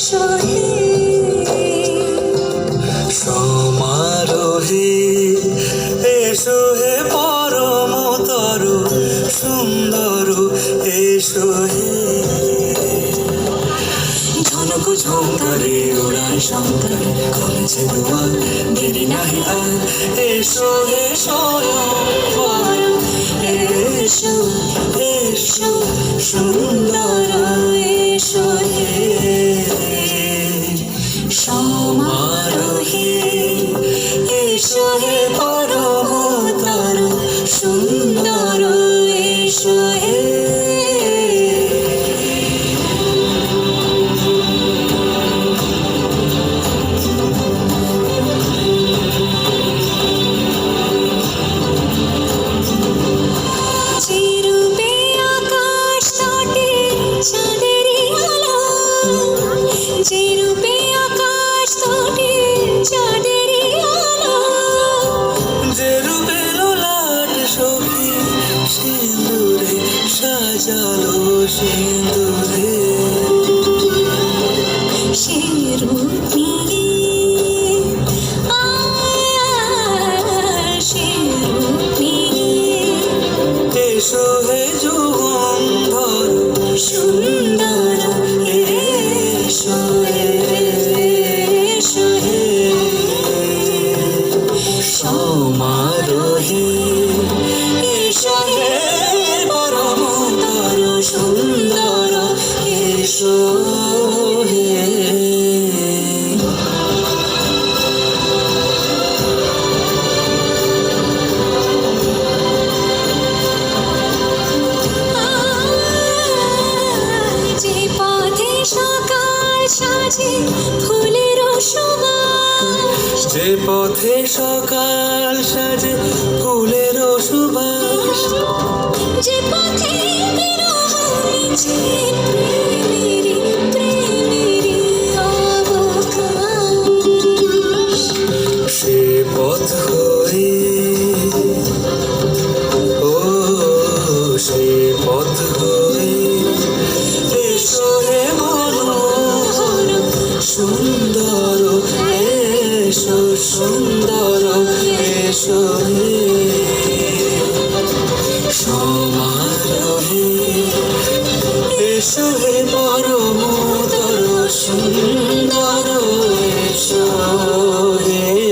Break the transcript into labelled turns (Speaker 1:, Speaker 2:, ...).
Speaker 1: এসো হে
Speaker 2: সমারোহে এসো হে পরমতর সুন্দর এসো হে ঝনক ঝঙ্কারে ওড়ার শঙ্কারে করেছে দুয়ার দেরি নাহি আর এসো হে স্বয়ংবর এসো এসো সুন্দর এসো হে সমারোহে এসো হে পরমতর সুন্দর এসো হে
Speaker 1: চিরূপে আকাশ তটে চাঁদেরই আলো চিরূপে আকাশ তটে চাঁদেরই আলো
Speaker 2: যে রূপে লোলাট সখী সিঁদুরে সাজালো সিঁদুরে
Speaker 1: সে রূপ নিয়ে সে রূপ নিয়ে
Speaker 2: এসো হে যুগন্ধর
Speaker 1: সুন্দর এসো এসো হে
Speaker 2: সমারোহে এসো হে পরমতর সুন্দর এসো হে
Speaker 1: যে পথে সকাল সাজে ফুলের সুবাস
Speaker 2: যে পথে সকাল সাজে ফুলের সুবাস
Speaker 1: যে পথে বিরহ মিছে প্রেমেরই প্রেমেরই অবকাশ
Speaker 2: সে পথ হয়ে ও সে পথ হয়ে এসো হে মনোহর সুন্দর এসো সুন্দর এসো হে সমারোহে এসো হে পরমতর সুন্দর এসো হে